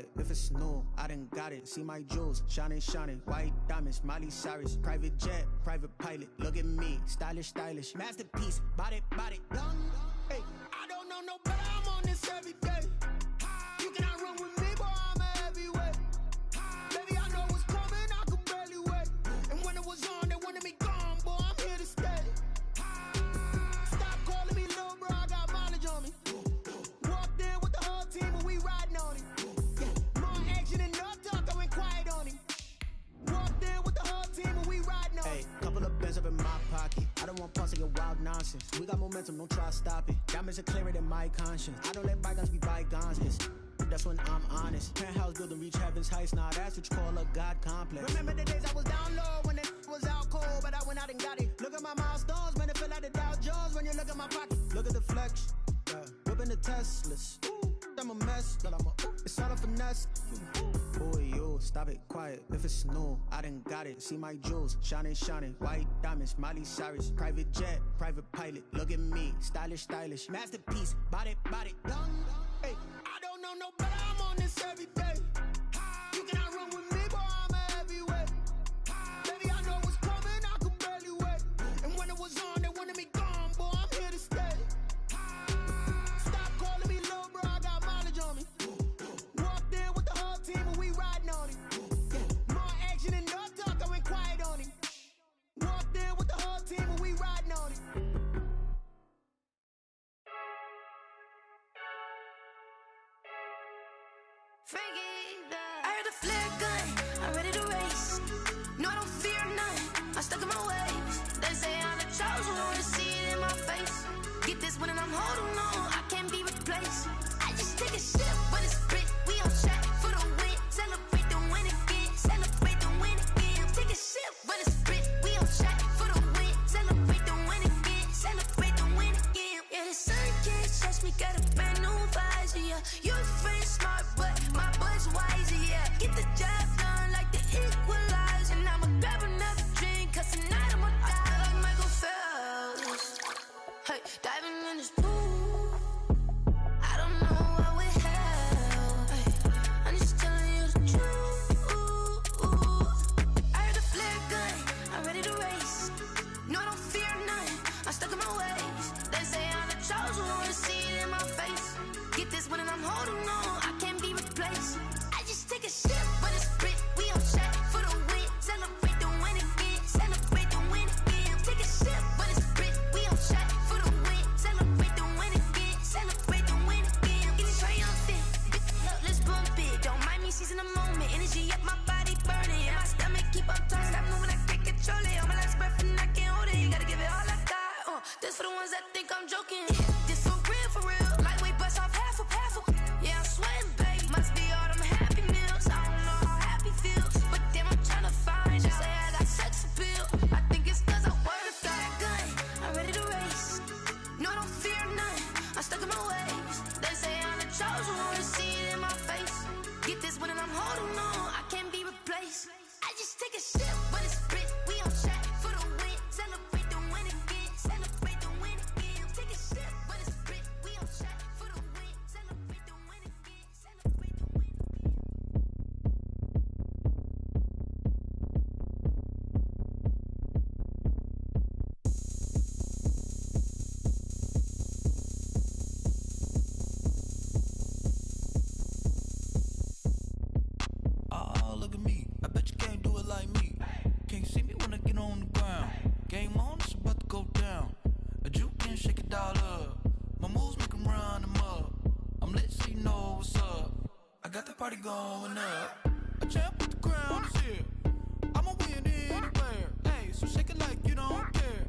quiet if it's new. I done got it. See my jewels, shining, shining. White diamonds, Miley Cyrus. Private jet, private pilot. Look at me, stylish, stylish. Masterpiece, body, body. Young, hey. I don't know no better. I'm on this every day. You cannot run with me, boy. I'm a heavyweight. Baby, I know what's coming. I could barely wait. And when it was on, they wanted me gone, boy. I'm here to stay. Stop calling me little bro. I got mileage on me. Walked in with the whole team, and we riding on it. Yeah. More action than no talk. I went quiet on him. Walked in with the whole team, and we riding on it. Hey, couple of bands up in my pocket. I don't want parts of your wild nonsense. We got momentum, don't try to stop it. Diamonds are clearer than my conscience. I don't let bygones be bygones. That's when I'm honest. Penthouse building reach heaven's heights. Now that's what you call a God complex. Remember the days I was down low when it was out cold, but I went out and got it. Look at my milestones, man, it feel like the Dow Jones when you look at my pocket. Look at the flex, yeah. Whipping the Teslas. Ooh, I'm a mess, but it's all a finesse. Boy, you stop it, quiet if it's new. I done got it. See my jewels, shining, shining. White diamonds, Miley Cyrus. Private jet, private pilot. Look at me, stylish, stylish. Masterpiece, body, body. Young, hey. I don't know no better. I'm on this every day. You cannot run with me, boy. I'm a heavyweight. Baby, I know what's coming. I could barely wait. And when it was on, they wanted me gone, boy. I'm here to stay. Stop calling me little bro. I got mileage on me. Walked in with the whole team, and we riding on it. Yeah. More action than no talk. I went quiet on him. Walked in with the whole team, and we riding on it. I heard the flare gun, I'm ready to race. No, I don't fear none, I'm stuck in my ways. They say I'm the chosen one, to see it in my face. Get this one and I'm holding on, I can't be replaced. I just take a sip, but it's split, we on track for the win. Celebrate the win again, celebrate the win again. Take a sip, but it's split, we on track for the win. Celebrate the win again, celebrate the win again. Yeah, the sun can't touch me, got a brand new visor, yeah. You're friend smart, but my boy's wiser, yeah. Get the job done like the equalizer. And I'ma grab another drink, cause tonight I'ma die like Michael Phelps. Hey, diving in this pool, I don't know what we have. Hey, I'm just telling you the truth. I heard the flare gun, I'm ready to race. No, I don't fear none, I'm stuck in my ways. They say I'm the chosen one, to see it in my face. Get this one and I'm holding on, I can't be replaced. I just take a sip, but it's split, we on track for the win. Celebrate the win again, celebrate the win again. Take a sip, but it's split, we on track for the win. Celebrate the win again, celebrate the win again. It's triumphant, look, let's bump it. Don't mind me seizing the moment, energy up my body burning. And my stomach keep on turning, stop moving, I can't control it. On my last breath and I can't hold it, you gotta give it all I got. This for the ones that think I'm joking. This for real, lightweight bust off half a. Yeah, I'm sweating, babe. Must be all them happy meals. I don't know how happy feels, but damn, I'm trying to find out. Say I got sex appeal. I think it's cause I wear the fire gun. I'm ready to race. No, I don't fear none, I'm stuck in my ways. They say I'm the chosen one, to see it in my face. Get this one and I'm holding on, I can't be replaced. I just take a sip, but it's split, we on track for the win. Celebrate the win again, celebrate the win again. Take a sip, but it's split, we on track for the win. Celebrate the win again, celebrate the win again. Oh, look at me. I bet you can't do it like me. Can't see me when I get on the ground. Game on, it's about to go down. A juke can shake it all up. My moves make them run them up. I'm lit so you know what's up. I got the party going up. A champ with the crown is here. I'ma win anywhere. Hey, so shake it like you don't care.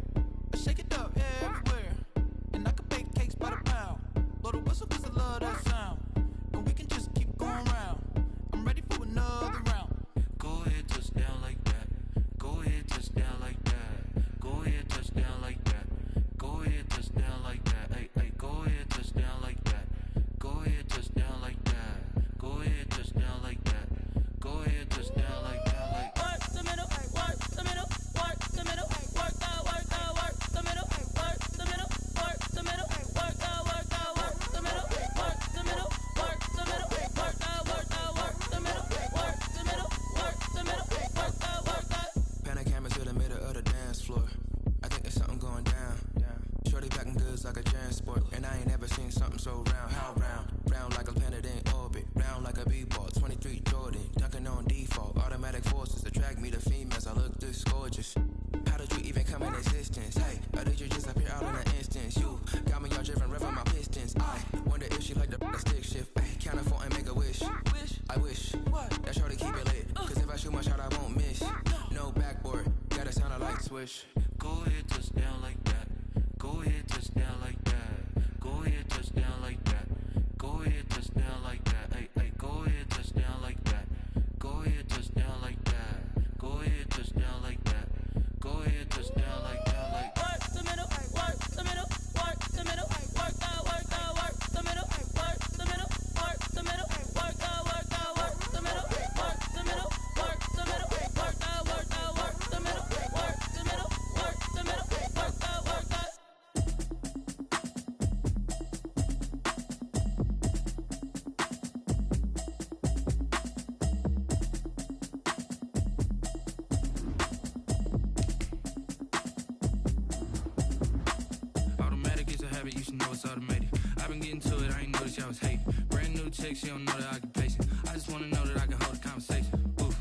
I shake it up everywhere. And I can bake cakes by the pound. Blow the whistle cause I love that sound. And we can just keep going round. I'm ready for another round. Go ahead, touch down like that. Go ahead, touch down like that. Go ahead, touch down like that. Go ahead, touch down like that. Hey, hey, go ahead, touch down like that. Go ahead, touch down like that. Go ahead, touch down like that. Go ahead, touch down like that. Like work the middle, work the middle, work the middle, work the something so round, how round? Round like a planet in orbit, round like a b-ball, 23 Jordan, dunking on default. Automatic forces attract me to females, I look this gorgeous. How did you even come in existence? Hey, or did you just appear out in an instance? You got me all driven, revving my pistons. I wonder if she like the stick shift. Ay, count a 4 and make a wish. I wish that shorty keep it lit. Cause if I shoot my shot, I won't miss. No backboard, gotta sound a light switch. Go ahead, touch down like that. Go ahead, touch down like that. Go ahead, touch down like that. Go ahead, touch down like that. Hey, hey, go ahead, touch down like that. Go ahead, touch down like that. Go ahead, touch down like that. Go ahead, touch down like that. Like work the middle, work the middle, work the middle, work out, work the middle, work the middle, work the middle, work out, work the middle, work the middle, work the middle, work out, work the middle, work the middle, work the middle, work out, work out. You should know it's automated. I've been getting to it, I ain't noticed y'all was hating. Brand new chick, she don't know the occupation. I just wanna know that I can hold a conversation. Oof,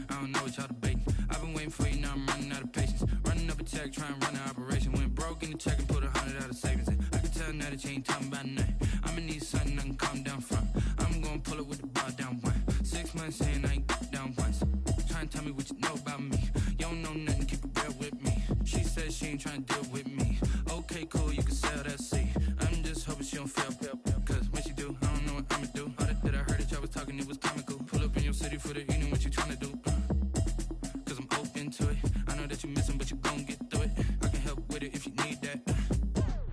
I don't know what y'all debating. I've been waiting for you, now I'm running out of patience. Running up a check, trying to run an operation. Went broke in the check and put 100 out of savings in. I can tell now that you ain't talking about nothing. I'ma need something I can calm down from. I'm gonna pull it with the bar down one. 6 months saying I ain't down once. Trying to tell me what you know about me. You don't know nothing, keep it real with me. She said she ain't trying to deal with me. Okay, cool, you can sell that seat. I'm just hoping she don't fail. Cause when she do, I don't know what I'ma do. All that I heard that y'all was talking, it was comical. Pull up in your city for the evening, what you trying to do? Cause I'm open to it. I know that you missing, but you gon' get through it. I can help with it if you need that.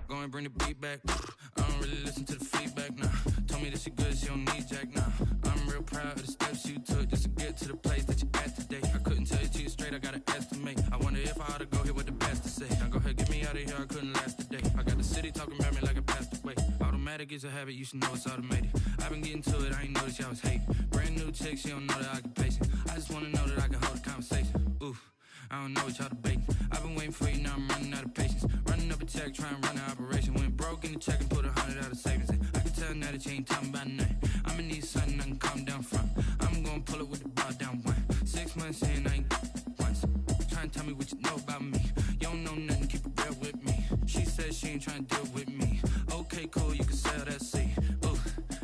Go and bring the beat back. I don't really listen to the feedback, nah. Told me that she good, she don't need jack, nah. I'm real proud of the steps you took just to get to the place that you at today. I couldn't tell you to you straight, I gotta estimate. I wonder if I ought to go here with the best to say. Now go ahead, get me out of here, I couldn't last a day. I got the city talking about me like I passed away. Automatic is a habit, you should know it's automated. I've been getting to it, I ain't noticed y'all was hating. Brand new chick, she don't know the occupation. I just wanna know that I can hold a conversation. Oof, I don't know what y'all debating. I've been waiting for you, now I'm running out of patience. Running up a check, trying to run an operation. Went broke in the check and put 100 out of savings in. I can tell now that you ain't talking about nothing. I'ma need something I can calm down from. I'm gonna pull it with the bar down one. 6 months saying I ain't once. Trying to tell me what you know about me. You don't know nothing, keep it real with me. She said she ain't trying to deal with me. Okay, cool, you can sell that seat. Ooh,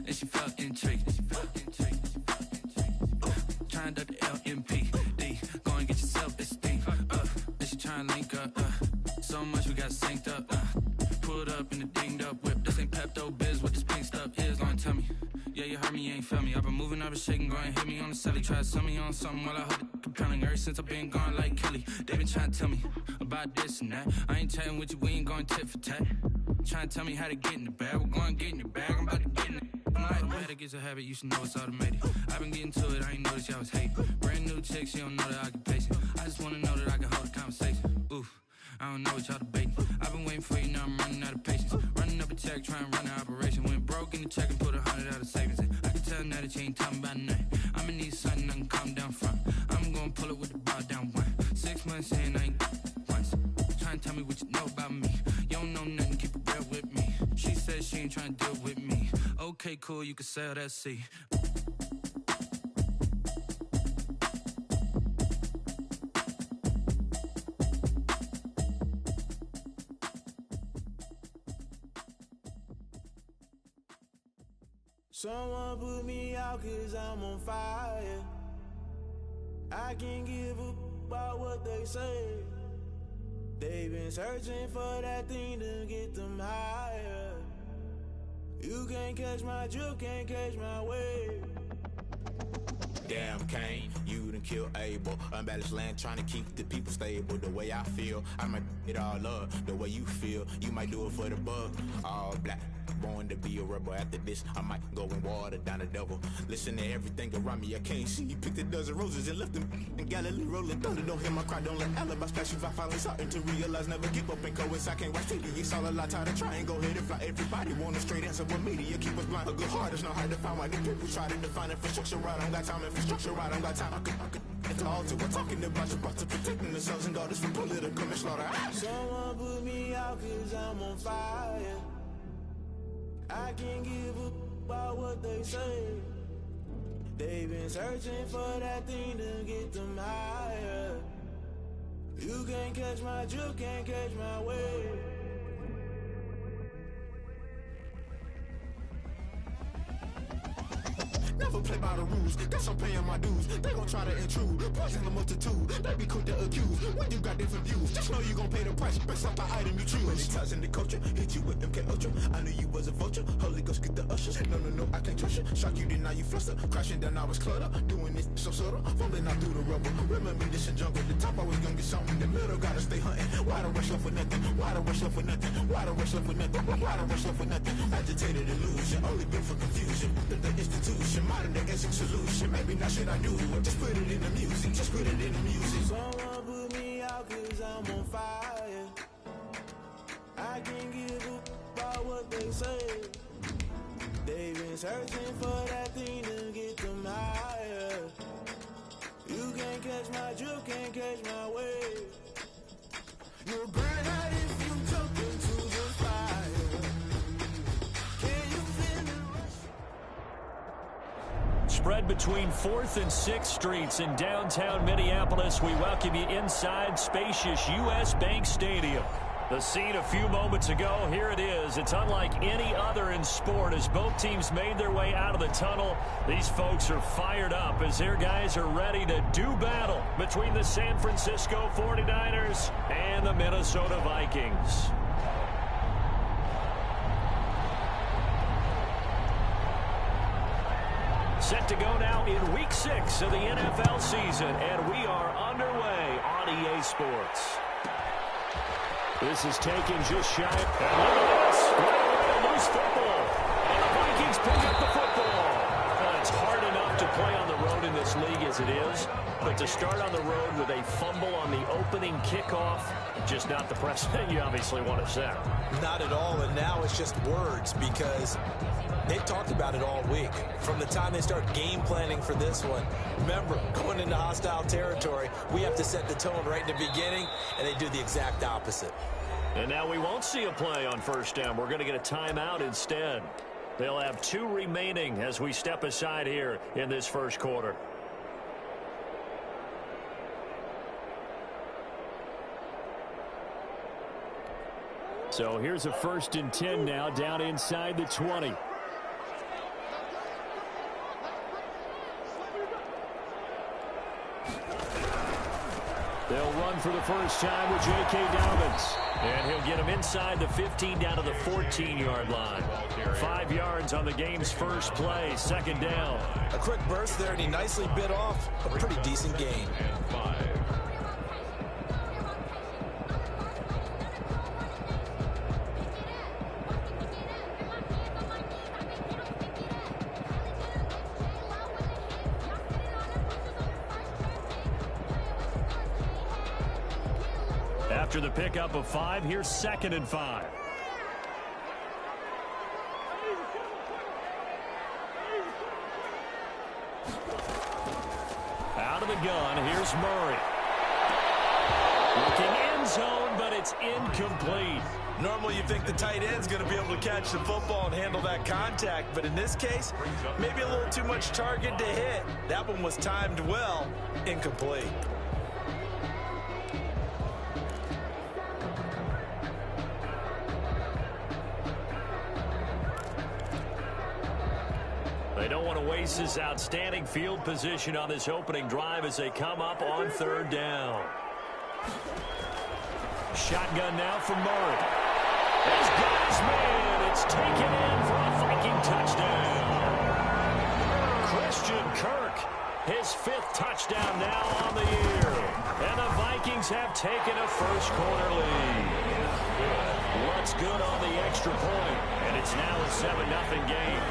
and she felt intrigued. Trying to duck the LMPD. Go and get your self-esteem. And she trying to link up. So much we got synced up. Pulled up in the dinged up whip. This ain't Pepto Biz, what this pink stuff is. Go and tell me. Yeah, you heard me, you ain't felt me. I've been moving, I've been shaking, go and hit me on the celly. Try to sell me on something while I hold it compelling. Ever since I've been gone like Kelly, they been trying to tell me about this and that. I ain't chatting with you, we ain't going tit for tat. Trying to tell me how to get in the bag. We're going to get in the bag, I'm about to get in it. Automatic is a habit, you should know it's automated. I've been getting to it, I ain't noticed y'all was hating. Brand new chick, she don't know the occupation. I just wanna know that I can hold a conversation. Oof, I don't know what y'all debating. I've been waiting for you, now I'm running out of patience. Running up a check, trying to run an operation. Went broke in the check and put 100 out of savings in. I can tell now that you ain't talking about nothing. I'ma need something I can calm down from. I'm gonna pull it with the bar down one. 6 months saying I ain't once. Trying to tell me what you know about me. You don't know nothing, keep it real with me. She said she ain't trying to deal with me. Okay, cool, you can sell that seat. Someone put me out 'cause I'm on fire. I can't give a about what they say. They've been searching for that thing to get them higher. You can't catch my drift, can't catch my wave. Damn Kane, you done killed Abel. Unbalanced land trying to keep the people stable. The way I feel, I might it all up. The way you feel, you might do it for the bug. All black, born to be a rebel. After this, I might go and water down the devil. Listen to everything around me, I can't see. Picked a dozen roses and left them in Galilee rolling thunder. Don't hear my cry, don't let alibis pass you. I finally starting to realize, never give up and coincide. Can't watch TV, it's all a lot. Tired of trying, go ahead and fly. Everybody want a straight answer, but media keep us blind. A good heart is not hard to find. Why the people try to define infrastructure right? I don't got time, infrastructure right, I don't got time. I could into all to. We're talking about you, about to protecting the sons and daughters from political manslaughter. Someone put me out 'cause I'm on fire. I can't give a about what they say. They've been searching for that thing to get them higher. You can't catch my drift, can't catch my wave. Never play by the rules, guess I'm paying my dues. They gon' try to intrude, poison the multitude. They be quick to accuse, when you got different views. Just know you gon' pay the price, based off the item you choose. Many times in the culture, hit you with MK Ultra. I knew you was a vulture, Holy Ghost get the ushers. No, I can't trust you. Shock you, then now you fluster. Crashing down, I was cluttered. Doing this so subtle, fumbling out through the rubble. Remember this in jungle, the top always gonna get something. The middle gotta stay hunting. Why the rush up for nothing? Why the rush up for nothing? Why the rush up for nothing? Why the rush up for nothing? Agitated illusion, only built for confusion. The institution, modern day insect solution. Maybe not shit I do, just put it in the music. Just put it in the music. Someone put me out cause I'm on fire. I can't give a about what they say. They've been searching for that thing to get them higher. You can't catch my drift, can't catch my wave. You'll burn out if you jump into the fire. Can you feel the rush? Spread between 4th and 6th Streets in downtown Minneapolis. We welcome you inside spacious U.S. Bank Stadium. The scene a few moments ago, here it is. It's unlike any other in sport as both teams made their way out of the tunnel. These folks are fired up as their guys are ready to do battle between the San Francisco 49ers and the Minnesota Vikings. Set to go now in Week 6 of the NFL season, and we are underway on EA Sports. This is taken just shy. And look at this. Right away, a loose football. And the Vikings pick up the football. Well, it's hard enough to play on the road in this league as it is, but to start on the road with a fumble on the opening kickoff, just not the precedent you obviously want to set. Not at all, and now it's just words because they've talked about it all week. From the time they start game planning for this one, remember, going into hostile territory, we have to set the tone right in the beginning, and they do the exact opposite. And now we won't see a play on first down. We're going to get a timeout instead. They'll have 2 remaining as we step aside here in this first quarter. So here's a 1st and 10 now down inside the 20. They'll run for the first time with J.K. Dobbins. And he'll get him inside the 15 down to the 14-yard line. 5 yards on the game's first play, 2nd down. A quick burst there, and he nicely bit off a pretty decent gain. After the pickup of 5, here's 2nd and 5. Out of the gun, here's Murray. Looking end zone, but it's incomplete. Normally you think the tight end's going to be able to catch the football and handle that contact, but in this case, maybe a little too much target to hit. That one was timed well, incomplete. They don't want to waste this outstanding field position on this opening drive as they come up on 3rd down. Shotgun now for Murray. He's got his man. It's taken in for a Viking touchdown. Christian Kirk, his 5th touchdown now on the year. And the Vikings have taken a first quarter lead. What's good on the extra point? And it's now a 7-0 game.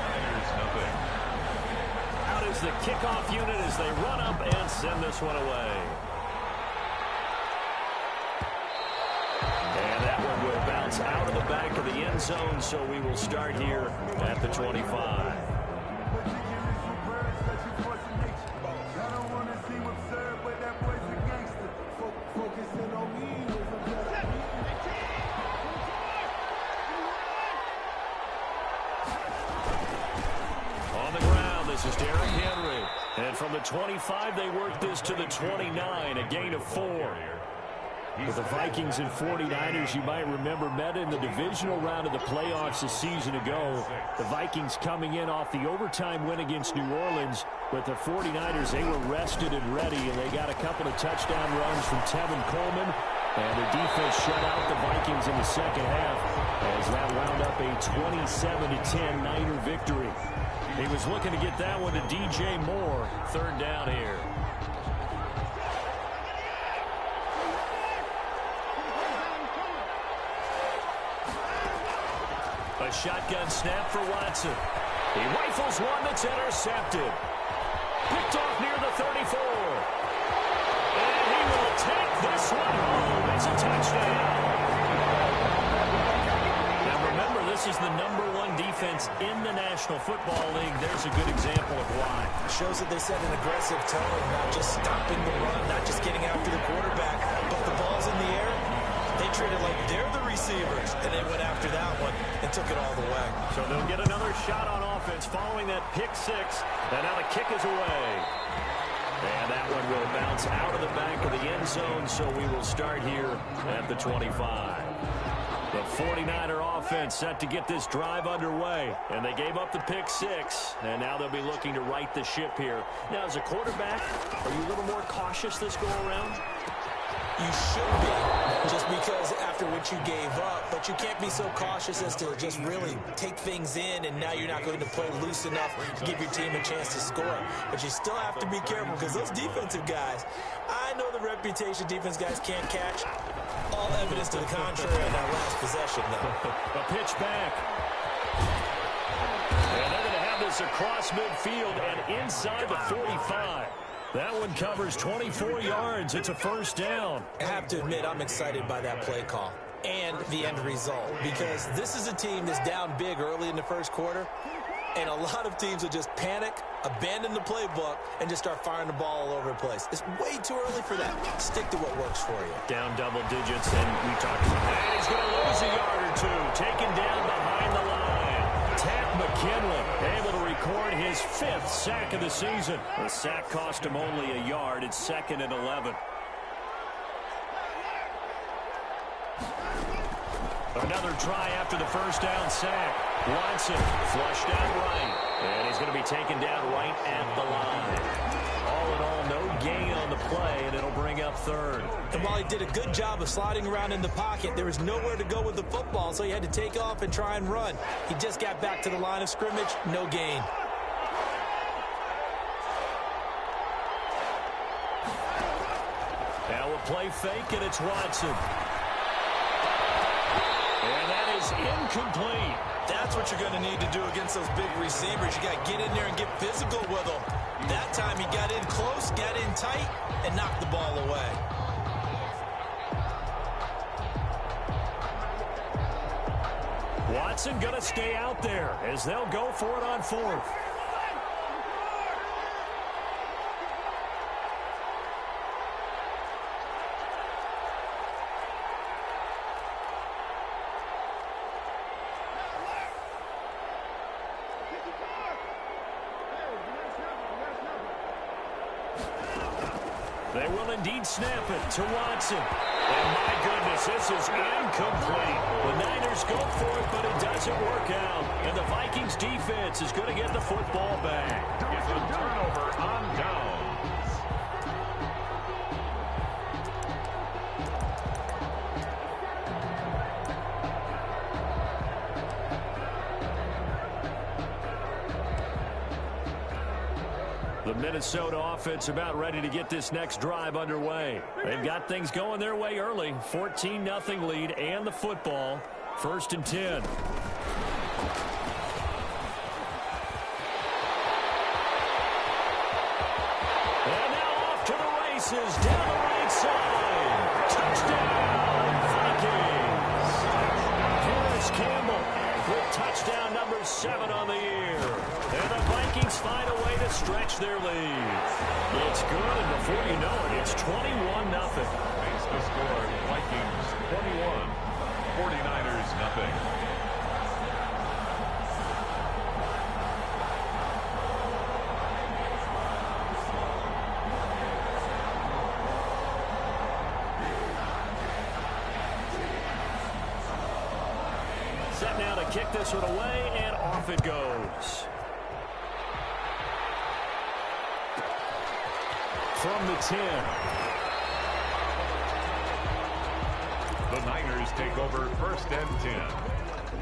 Out is the kickoff unit as they run up and send this one away. And that one will bounce out of the back of the end zone, so we will start here at the 25. this is Derrick Henry. And from the 25, they work this to the 29, a gain of 4. With the Vikings and 49ers, you might remember, met in the divisional round of the playoffs a season ago. The Vikings coming in off the overtime win against New Orleans. But the 49ers, they were rested and ready, and they got a couple of touchdown runs from Tevin Coleman. And the defense shut out the Vikings in the second half as that wound up a 27-10 Niner victory. He was looking to get that one to DJ Moore. Third down here. A shotgun snap for Watson. He rifles one that's intercepted. Picked off near the 34. And he will take this one home. It's a touchdown. Now remember, this is the #1 defense in the National Football League. There's a good example of why. It shows that they set an aggressive tone, not just stopping the run, not just getting after the quarterback, but the ball's in the air. They treated like they're the receivers, and they went after that one and took it all the way. So they'll get another shot on offense following that pick six, and now the kick is away. And that one will bounce out of the back of the end zone, so we will start here at the 25. The 49er offense set to get this drive underway, and they gave up the pick six, and now they'll be looking to right the ship here. Now, as a quarterback, are you a little more cautious this go-around? You should be, just because after what you gave up, but you can't be so cautious as to just really take things in, and now you're not going to play loose enough to give your team a chance to score. But you still have to be careful, because those defensive guys, I know the reputation defense guys can't catch. All evidence to the contrary on that last possession, though. A pitch back. And they're going to have this across midfield and inside the 45. That one covers 24 yards. It's a first down. I have to admit, I'm excited by that play call and the end result, because this is a team that's down big early in the first quarter, and a lot of teams will just panic, abandon the playbook, and just start firing the ball all over the place. It's way too early for that. Stick to what works for you. Down double digits, and we talked about that. He's going to lose a yard or two. Taken down behind the line. Tat McKinley able to record his 5th sack of the season. The sack cost him only a yard. It's 2nd and 11. Another try after the first down sack. Watson flushed out right. And he's going to be taken down right at the line. All in all, no gain on the play, and it'll bring up 3rd. And while he did a good job of sliding around in the pocket, there was nowhere to go with the football, so he had to take off and try and run. He just got back to the line of scrimmage, no gain. Now a play fake, and it's Watson. And that is incomplete. That's what you're going to need to do against those big receivers. You got to get in there and get physical with them. That time he got in close, got in tight, and knocked the ball away. Watson going to stay out there as they'll go for it on 4th. They will indeed snap it to Watson. And my goodness, this is incomplete. The Niners go for it, but it doesn't work out. And the Vikings defense is going to get the football back. It's a turnover on downs. The Minnesota offense about ready to get this next drive underway. They've got things going their way early. 14-0 lead and the football. 1st and 10. And now off to the races down the right side. Touchdown, Vikings. Paris Campbell with touchdown number 7 on the year. And the Vikings find a way to stretch their lead. It's good, and before you know it, it's 21-0. Makes the score Vikings 21, 49ers 0. kick this one away, and off it goes. From the 10. The Niners take over 1st and 10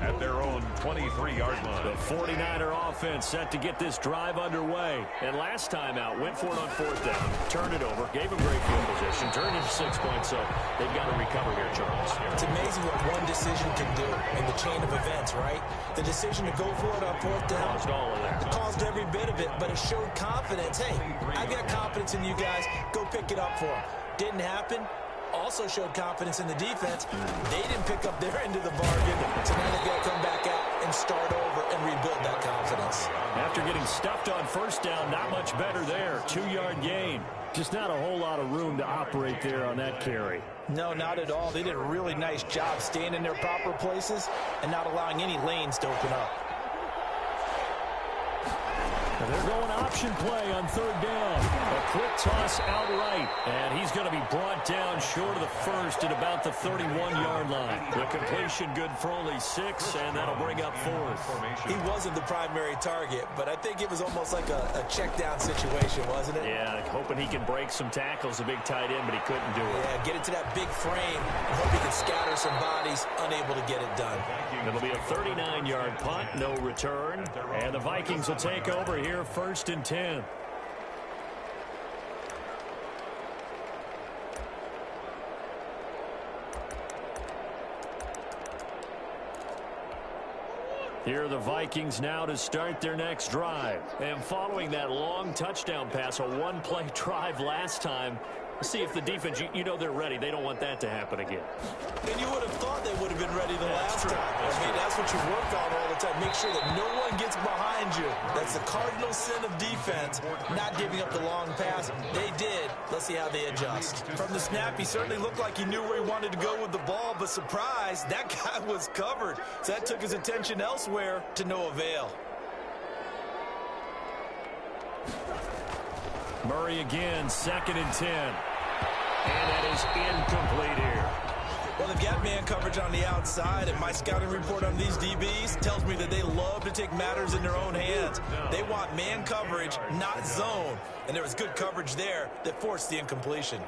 at their own 23-yard line. The 49er offense set to get this drive underway. And last time out, went for it on 4th down, turned it over, gave them great field position, turned into 6 points, so they've got to recover here, Charles. It's amazing what one decision can do in the chain of events, right? The decision to go for it on 4th down. Caused all of that. It caused every bit of it, but it showed confidence. Hey, I've got confidence in you guys. Go pick it up for them. Didn't happen. Also showed confidence in the defense. They didn't pick up their end of the bargain, so now they've got to come back out and start over and rebuild that confidence. After getting stuffed on 1st down, not much better there. 2-yard gain. Just not a whole lot of room to operate there on that carry. No, not at all. They did a really nice job staying in their proper places and not allowing any lanes to open up. They're going option play on 3rd down. A quick toss outright. And he's going to be brought down short of the first at about the 31-yard line. The completion good for only 6, and that'll bring up 4th. He wasn't the primary target, but I think it was almost like a check down situation, wasn't it? Yeah, hoping he can break some tackles, a big tight end, but he couldn't do it. Yeah, get it to that big frame and hope he can scatter some bodies, unable to get it done. It'll be a 39-yard punt, no return. And the Vikings will take over here. 1st and 10. Here are the Vikings now to start their next drive. And following that long touchdown pass, a one-play drive last time, see if the defense, you know they're ready. They don't want that to happen again. And you would have thought they would have been ready the last time. I mean, that's what you work on all the time. Make sure that no one gets behind you. That's the cardinal sin of defense, not giving up the long pass. They did. Let's see how they adjust. From the snap, he certainly looked like he knew where he wanted to go with the ball, but surprise, that guy was covered. So that took his attention elsewhere to no avail. Murray again, 2nd and 10. And that is incomplete here. Well, they've got man coverage on the outside, and my scouting report on these DBs tells me that they love to take matters in their own hands. They want man coverage, not zone. And there was good coverage there that forced the incompletion.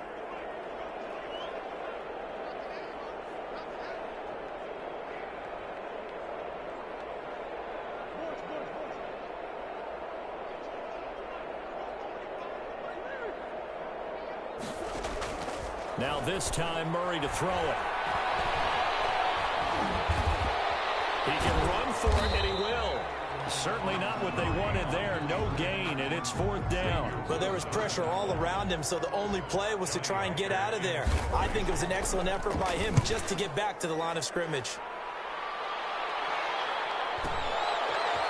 Now this time, Murray to throw it. He can run for it, and he will. Certainly not what they wanted there. No gain, and it's 4th down. But there was pressure all around him, so the only play was to try and get out of there. I think it was an excellent effort by him just to get back to the line of scrimmage.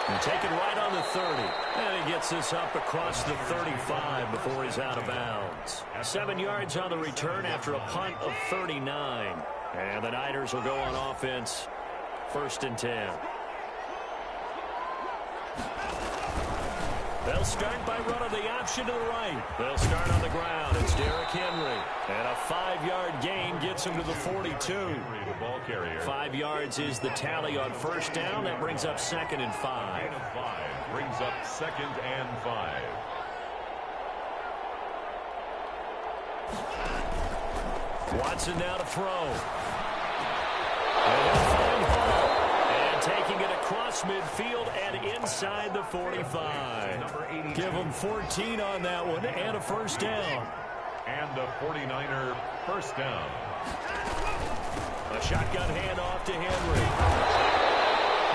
And taken right on the 30. And he gets this up across the 35 before he's out of bounds. 7 yards on the return after a punt of 39. And the Niners will go on offense. 1st and 10. They'll start by running the option to the right. They'll start on the ground. It's Derrick Henry. And a 5-yard gain gets him to the 42. 5 yards is the tally on 1st down. That brings up 2nd and 5. Brings up 2nd and 5. Watson now to throw. And he'll find Hall. And taking it across midfield and inside the 45. Give him 14 on that one and a 1st down. And a 49er 1st down. A shotgun handoff to Henry.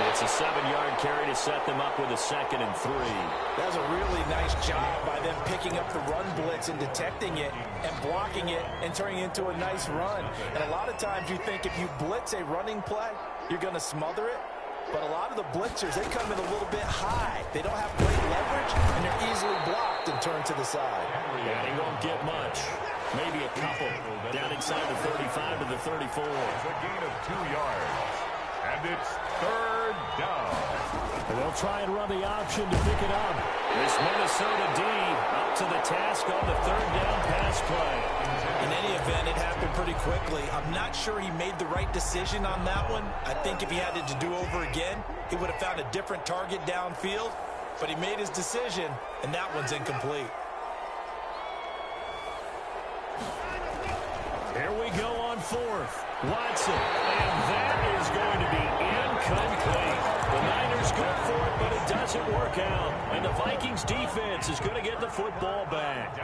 It's a 7-yard carry to set them up with a 2nd and 3. That was a really nice job by them picking up the run blitz and detecting it and blocking it and turning it into a nice run. And a lot of times you think if you blitz a running play, you're going to smother it. But a lot of the blitzers, they come in a little bit high. They don't have great leverage, and they're easily blocked and turned to the side. Yeah, he won't get much. Maybe a couple. Down inside the 35 to the 34. It's a gain of 2 yards. And it's 3rd down. And they'll try and run the option to pick it up. This Minnesota D up to the task on the third down pass play. In any event, it happened pretty quickly. I'm not sure he made the right decision on that one. I think if he had it to do over again, he would have found a different target downfield. But he made his decision, and that one's incomplete. Here we go on fourth. Watson, and that is going to be incomplete. The Niners go for it, but it doesn't work out. And the Vikings defense is going to get the football back.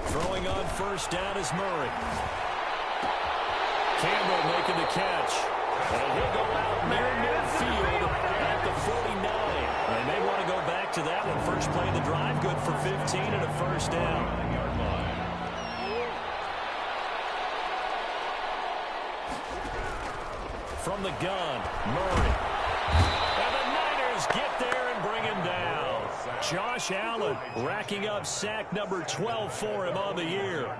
Throwing on first down is Murray. Campbell making the catch. And he'll go out near midfield at the 49. They may want to go back to that one. First play of the drive, good for 15 and a first down. From the gun, Murray. And the Niners get there and bring him down. Josh Allen racking up sack number 12 for him on the year.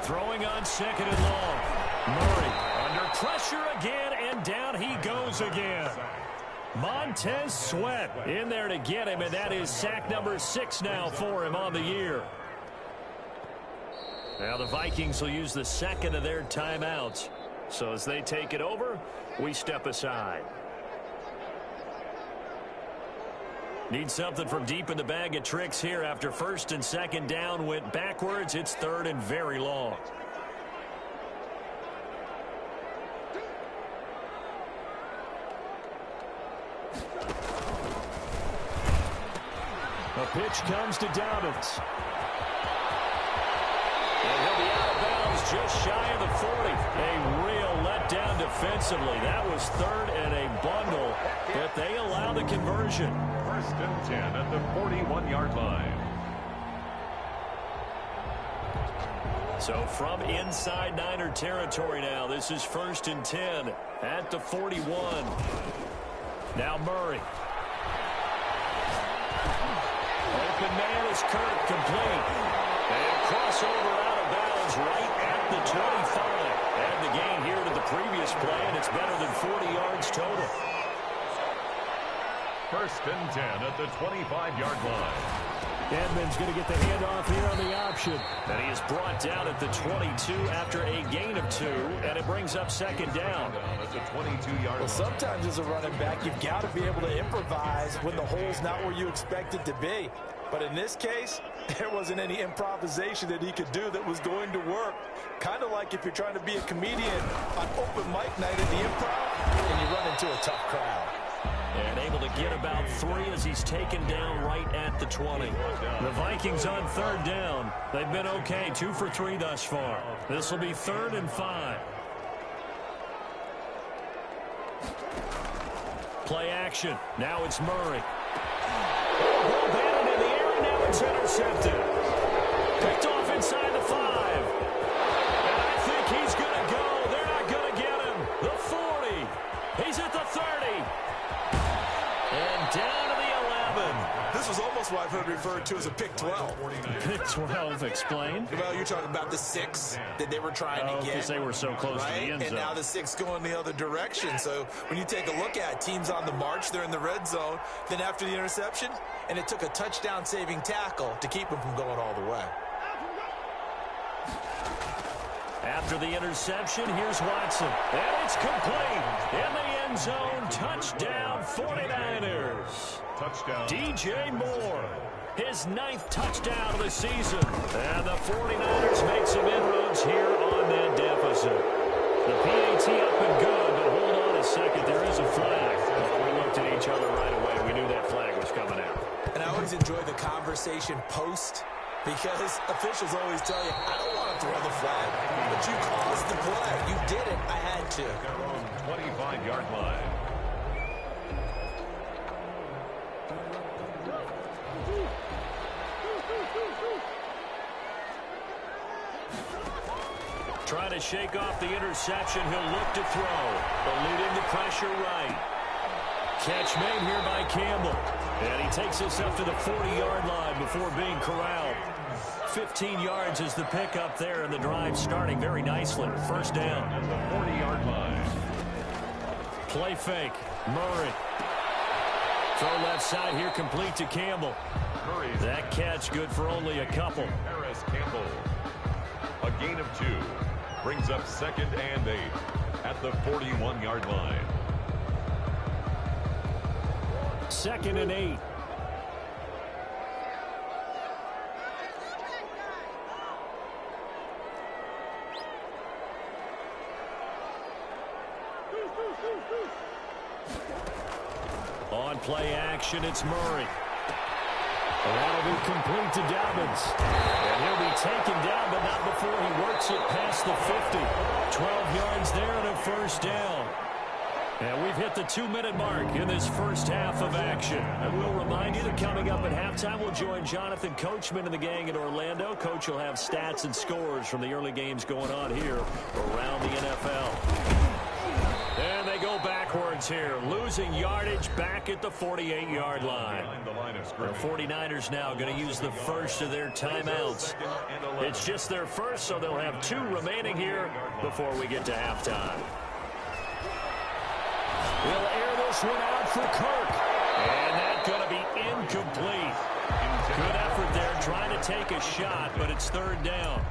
Throwing on second and long. Murray under pressure again, and down he goes again. Montez Sweat in there to get him, and that is sack number 6 now for him on the year. Now the Vikings will use the second of their timeouts. So as they take it over, we step aside. Need something from deep in the bag of tricks here. After first and second down went backwards, it's third and very long. A pitch comes to Dobbins. And he'll be out of bounds just shy of the 40. A real letdown defensively. That was third and a bundle, but they allow the conversion. First and 10 at the 41-yard line. So from inside Niner territory now, this is first and 10 at the 41. Now Murray. Open man is Kirk, complete. And crossover out of bounds right at the 25. Add the gain here to the previous play, and it's better than 40 yards total. First and 10 at the 25-yard line. Edmonds going to get the handoff here on the option. And he is brought down at the 22 after a gain of 2, and it brings up second down. At the 22-yard line. Sometimes as a running back, you've got to be able to improvise when the hole's not where you expect it to be. But in this case, there wasn't any improvisation that he could do that was going to work. Kind of like if you're trying to be a comedian on open mic night at the Improv and you run into a tough crowd. And able to get about 3 as he's taken down right at the 20. The Vikings on third down. They've been okay, 2 for 3 thus far. This will be third and 5. Play action. Now it's Murray. Ball batted in the air, and now it's intercepted. Picked off inside the 5. And I think he's going to go. They're not going to get him. The 40. He's at the 30. And down to the 11. This was almost what I've heard referred to as a pick 12. Pick 12, explain. Well, you're talking about the 6 that they were trying to get. Because they were so close to the end zone. And now the 6 going the other direction. So when you take a look at teams on the march, they're in the red zone. Then after the interception, and it took a touchdown-saving tackle to keep them from going all the way. After the interception, here's Watson. And it's complete. In the end zone, touchdown 49ers. Touchdown. DJ Moore, his 9th touchdown of the season. And the 49ers make some inroads here on that deficit. The PAT up and good, but hold on a second. There is a flag. We looked at each other right away. We knew that flag was coming out. And I always enjoy the conversation post, because officials always tell you, I don't want to throw the flag, but you caused the play. You did it. I had to. Their own 25-yard line. Trying to shake off the interception. He'll look to throw. Eluding the pressure right. Catch made here by Campbell. And he takes us up to the 40-yard line before being corralled. 15 yards is the pickup there, and the drive starting very nicely. First down. At the 40-yard line. Play fake. Murray. Throw left side here, complete to Campbell. That catch good for only a couple. Harris Campbell. A gain of 2. Brings up 2nd and 8 at the 41-yard line. 2nd and 8. On play action, it's Murray. And that'll be complete to Dobbins. And he'll be taken down, but not before he works it past the 50. 12 yards there and a first down. And we've hit the 2-minute mark in this first half of action. And we'll remind you that coming up at halftime, we'll join Jonathan Coachman and the gang in Orlando. Coach will have stats and scores from the early games going on here around the NFL. And they go backwards here, losing yardage back at the 48-yard line. The 49ers now going to use the first of their timeouts. It's just their first, so they'll have 2 remaining here before we get to halftime. We'll air this one out for Kirk. And that's going to be incomplete. Good effort there, trying to take a shot, but it's 3rd down.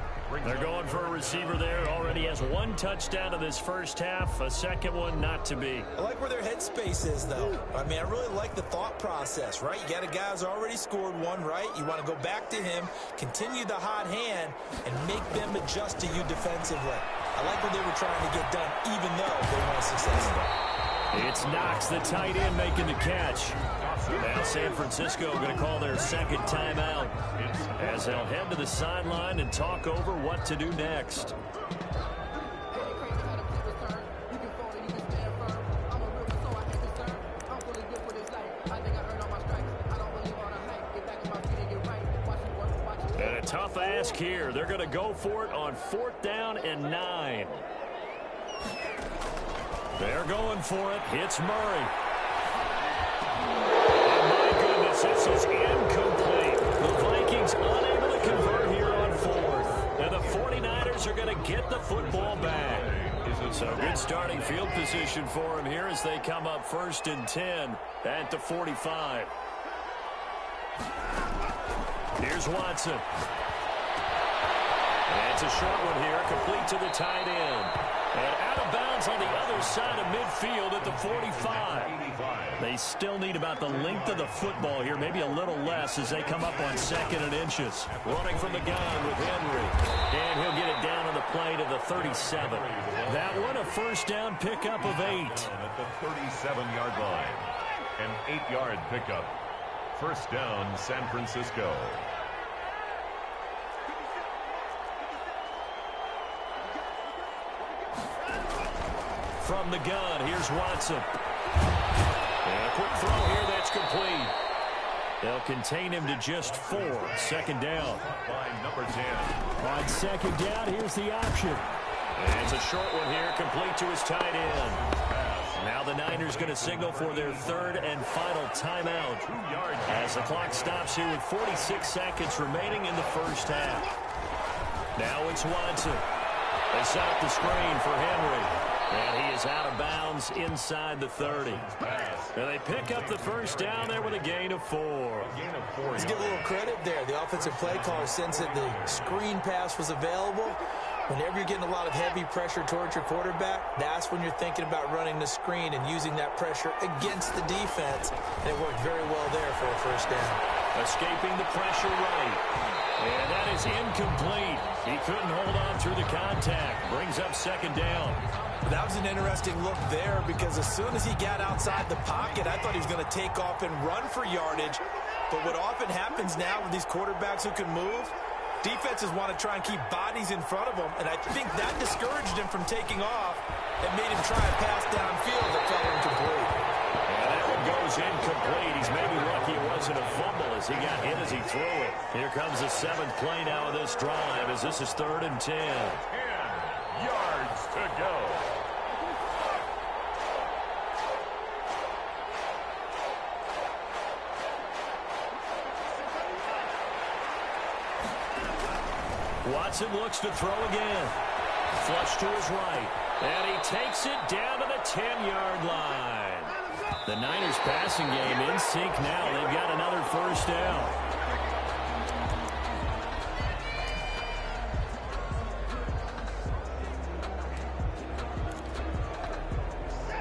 They're going for a receiver there. Already has 1 touchdown in this first half. A second one not to be. I like where their headspace is, though. I mean, I really like the thought process, right? You got a guy who's already scored 1, right? You want to go back to him, continue the hot hand, and make them adjust to you defensively. I like what they were trying to get done, even though they weren't successful. It's Knox, the tight end, making the catch. Now San Francisco going to call their 2nd timeout as they'll head to the sideline and talk over what to do next. And a tough ask here. They're going to go for it on 4th down and 9. They're going for it. It's Murray. And my goodness, this is incomplete. The Vikings unable to convert here on 4th. And the 49ers are going to get the football back. So good starting field position for them here as they come up 1st and 10 at the 45. Here's Watson. And it's a short one here, complete to the tight end. And out of bounds on the other side of midfield at the 45. They still need about the length of the football here, maybe a little less as they come up on 2nd and inches. Running from the gun with Henry. And he'll get it down on the play to the 37. That one a first down pickup of 8. At the 37-yard line. An 8-yard pickup. First down, San Francisco. From the gun, here's Watson. And a quick throw here that's complete. They'll contain him to just 4. 2nd down. By number 10. On 2nd down, here's the option. And it's a short one here, complete to his tight end. Now the Niners going to signal for their 3rd and final timeout as the clock stops here with 46 seconds remaining in the first half. Now it's Watson. They set up the screen for Henry. And he is out of bounds inside the 30. And they pick up the first down there with a gain of 4. Let's give a little credit there. The offensive play caller sensed that the screen pass was available. Whenever you're getting a lot of heavy pressure towards your quarterback, that's when you're thinking about running the screen and using that pressure against the defense. And it worked very well there for a first down. Escaping the pressure right. And that is incomplete. He couldn't hold on through the contact. Brings up 2nd down. That was an interesting look there because as soon as he got outside the pocket, I thought he was going to take off and run for yardage. But what often happens now with these quarterbacks who can move, defenses want to try and keep bodies in front of them. And I think that discouraged him from taking off and made him try a pass downfield that fell incomplete. And that one goes incomplete. He's maybe lucky it wasn't a fumble as he got hit as he threw it. Here comes the 7th play now of this drive as this is 3rd and 10. 10 yards to go. Watson looks to throw again. Flush to his right. And he takes it down to the 10-yard line. The Niners passing game in sync now. They've got another first down.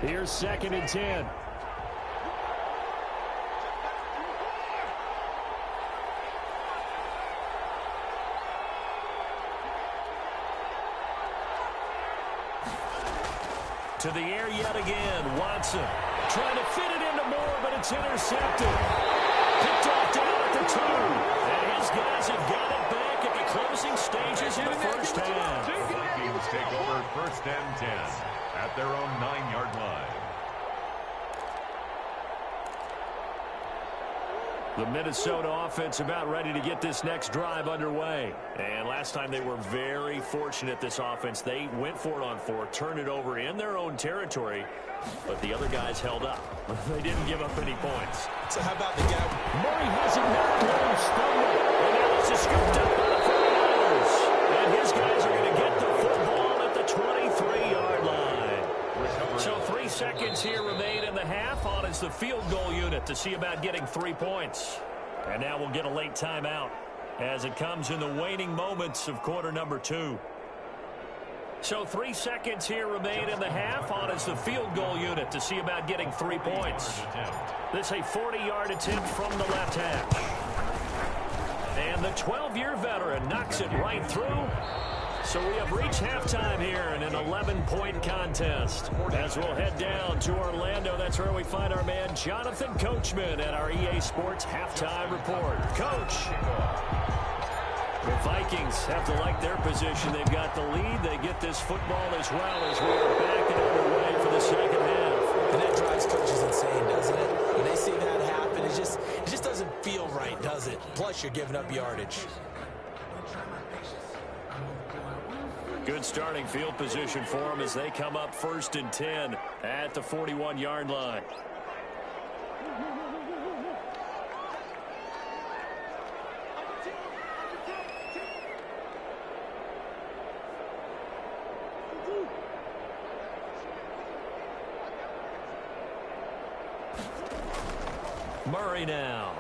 Here's 2nd and 10. To the air yet again. Watson trying to fit it into Moore, but it's intercepted. Picked off down at the 2. And his guys have got it back at the closing stages of the first half. The Vikings take over 1st and 10 at their own 9-yard line. The Minnesota offense about ready to get this next drive underway. And last time they were very fortunate, this offense. They went for it on 4, turned it over in their own territory, but the other guys held up. They didn't give up any points. So how about the guy? Murray has it knocked loose. And now this is scooped up by the 49ers. And his guys are going to get the football at the 23-yard line. So 3 seconds here remain in the half. On is the field goal unit to see about getting 3 points. And now we'll get a late timeout as it comes in the waning moments of quarter number 2. So 3 seconds here remain in the half. On is the field goal unit to see about getting 3 points. This a 40-yard attempt from the left hash. And the 12-year veteran knocks it right through. So we have reached halftime here in an 11-point contest. As we'll head down to Orlando, that's where we find our man Jonathan Coachman at our EA Sports Halftime Report. Coach, the Vikings have to like their position. They've got the lead. They get this football as well as we are back and underway for the second half. And that drives coaches insane, doesn't it? When they see that happen, it just doesn't feel right, does it? Plus, you're giving up yardage. Good starting field position for them as they come up 1st and 10 at the 41-yard line. Murray now.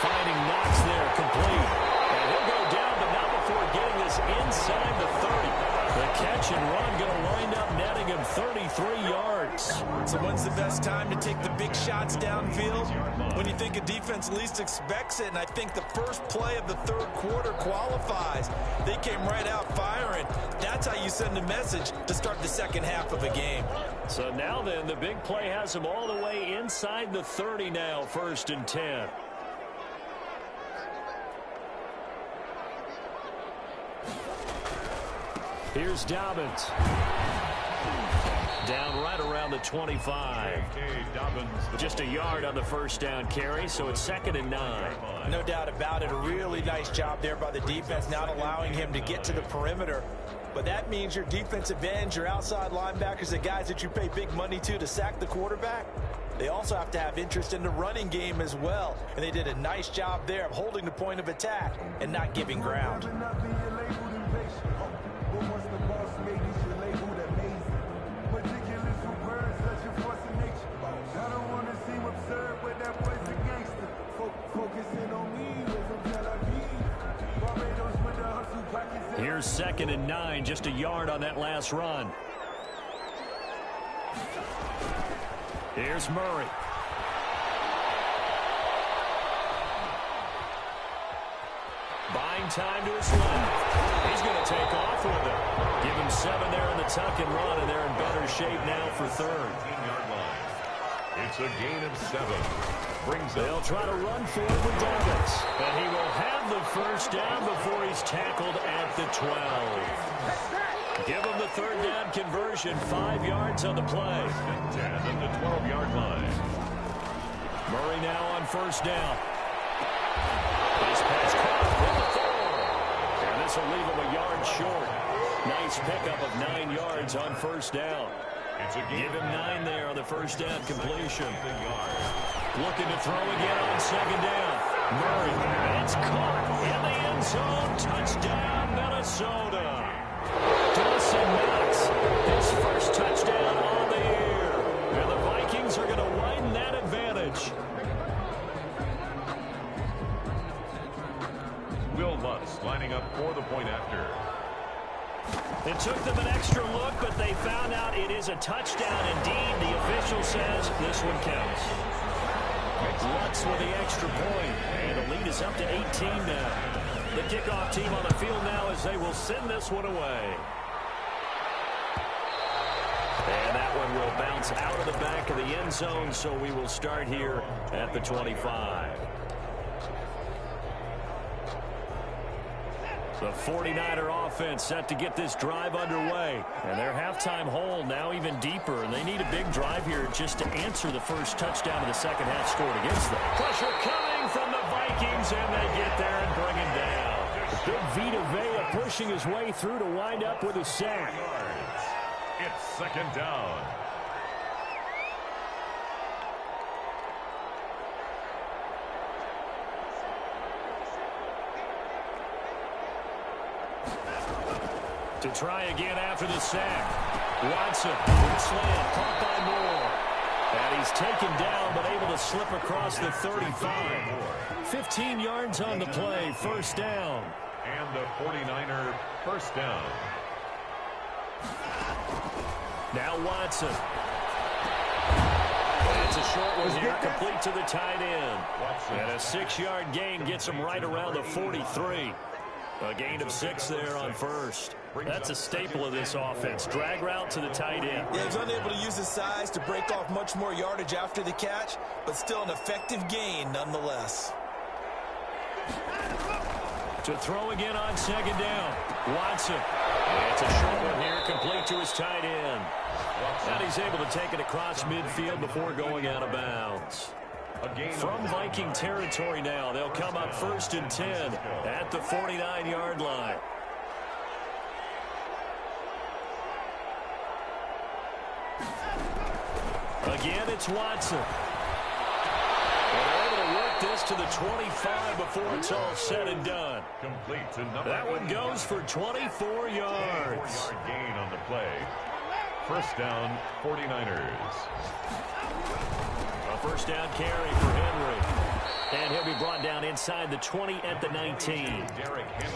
Finding Knox there, complete. And he'll go down, but not before getting this inside the 30. The catch and run going to wind up netting him 33 yards. So when's the best time to take the big shots downfield? When you think a defense least expects it, and I think the first play of the 3rd quarter qualifies. They came right out firing. That's how you send a message to start the second half of a game. So now then, the big play has him all the way inside the 30 now, 1st and 10. Here's Dobbins. Down right around the 25. Just a yard on the first down carry, so it's 2nd and 9. No doubt about it. A really nice job there by the defense, not allowing him to get to the perimeter. But that means your defensive ends, your outside linebackers, the guys that you pay big money to sack the quarterback, they also have to have interest in the running game as well. And they did a nice job there of holding the point of attack and not giving ground. Here's 2nd and 9, just a yard on that last run. Here's Murray. Buying time to his left. He's going to take off with it. Give him 7 there in the tuck and run, and they're in better shape now for 3rd. It's a gain of 7. They'll try to run for it with Dobbins. And he will have the first down before he's tackled at the 12. Give him the 3rd down conversion, 5 yards on the play. 10 at the 12-yard line. Murray now on 1st down. His pass caught at the 4. And this will leave him a yard short. Nice pickup of 9 yards on 1st down. Give him 9 there on the 1st down completion. Looking to throw again on 2nd down. Murray, and it's caught in the end zone. Touchdown, Minnesota. Dawson Knox, his first touchdown on the year. And the Vikings are going to widen that advantage. Will Lutz lining up for the point after. It took them an extra look, but they found out it is a touchdown indeed. The official says this one counts. Lutz with the extra point, and the lead is up to 18 now. The kickoff team on the field now as they will send this one away. And that one will bounce out of the back of the end zone, so we will start here at the 25. The 49er offense set to get this drive underway. And their halftime hole now even deeper. And they need a big drive here just to answer the first touchdown of the second half scored against them. Pressure coming from the Vikings, and they get there and bring him down. The big Vita Vea pushing his way through to wind up with a sack. It's second down. To try again after the sack. Watson, slam, caught by Moore. And he's taken down, but able to slip across the 35. 15 yards on the play, first down. And the 49er first down. Now Watson. And it's a short one here, complete to the tight end. And a 6-yard gain gets him right around the 43. A gain of 6 there on first. That's a staple of this offense. Drag route to the tight end. Yeah, he's unable to use his size to break off much more yardage after the catch, but still an effective gain nonetheless. To throw again on second down. Watson. And it's a short one here, complete to his tight end. And he's able to take it across midfield before going out of bounds. From Viking territory now, they'll come up 1st and 10 at the 49-yard line. Again, it's Watson. And they're able to work this to the 25 before it's all said and done. Complete to number that one goes for 24 yards. 4-yard gain on the play. First down, 49ers. A first down carry for Henry. And he'll be brought down inside the 20 at the 19.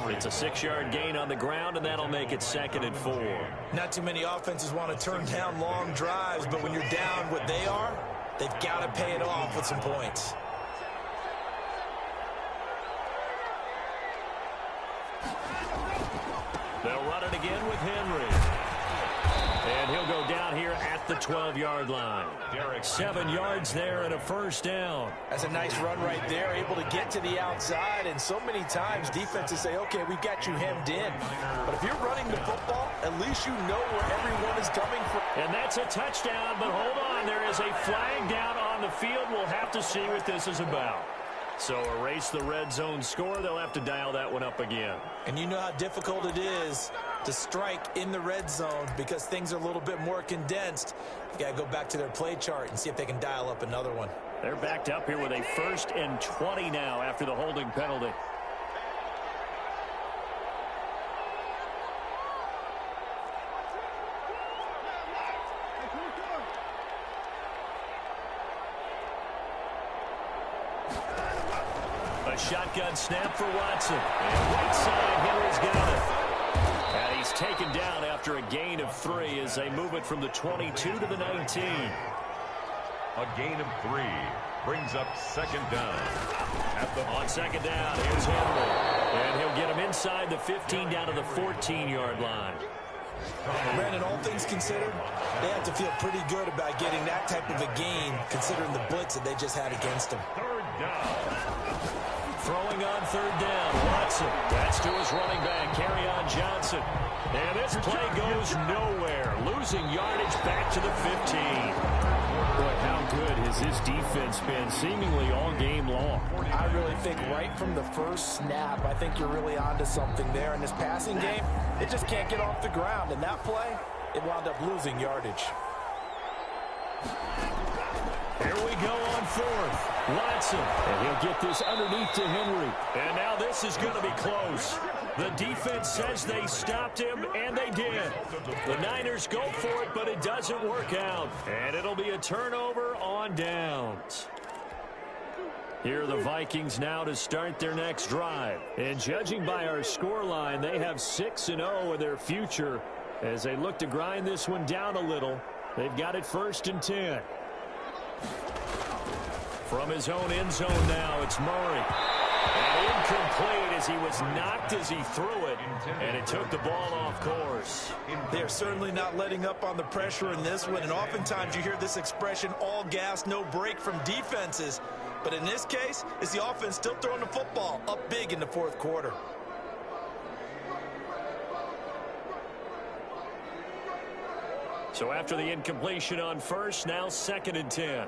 It's a 6-yard gain on the ground, and that'll make it 2nd and 4. Not too many offenses want to turn down long drives, but when you're down what they are, they've got to pay it off with some points. They'll run it again with Henry. And he'll go down here at the 12-yard line. 7 yards there and a first down. That's a nice run right there, able to get to the outside. And so many times defenses say, okay, we've got you hemmed in. But if you're running the football, at least you know where everyone is coming from. And that's a touchdown, but hold on. There is a flag down on the field. We'll have to see what this is about. So erase the red zone score. They'll have to dial that one up again. And you know how difficult it is to strike in the red zone because things are a little bit more condensed. You got to go back to their play chart and see if they can dial up another one. They're backed up here with a 1st and 20 now after the holding penalty. A shotgun snap for Watson. And right side, Henry's got it. And he's taken down after a gain of 3 as they move it from the 22 to the 19. A gain of 3 brings up 2nd down. On 2nd down, here's Henry. And he'll get him inside the 15 down to the 14-yard line. Brandon, all things considered, they have to feel pretty good about getting that type of a gain considering the blitz that they just had against them. 3rd down. Throwing on 3rd down, Watson. That's to his running back, Kerryon Johnson. And this play goes nowhere. Losing yardage back to the 15. Boy, how good has this defense been seemingly all game long? I really think right from the first snap, I think you're really onto something there. In this passing game, it just can't get off the ground. And that play, it wound up losing yardage. Here we go on fourth. Watson, and he'll get this underneath to Henry. And now this is going to be close. The defense says they stopped him, and they did. The Niners go for it, but it doesn't work out. And it'll be a turnover on downs. Here are the Vikings now to start their next drive. And judging by our scoreline, they have 6-0 in their future. As they look to grind this one down a little, they've got it 1st and 10. From his own end zone now, it's Murray. And incomplete as he was knocked as he threw it, and it took the ball off course. They're certainly not letting up on the pressure in this one, and oftentimes you hear this expression, all gas, no break from defenses. But in this case, is the offense still throwing the football up big in the 4th quarter. So after the incompletion on first, now 2nd and 10.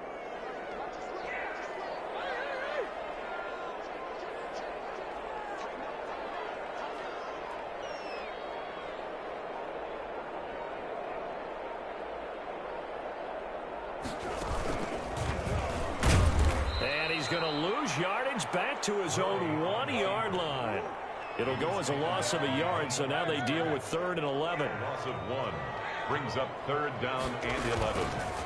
And he's going to lose yardage back to his own 1-yard line. It'll go as a loss of a yard, so now they deal with 3rd and 11. Loss of 1. Brings up 3rd down and 11.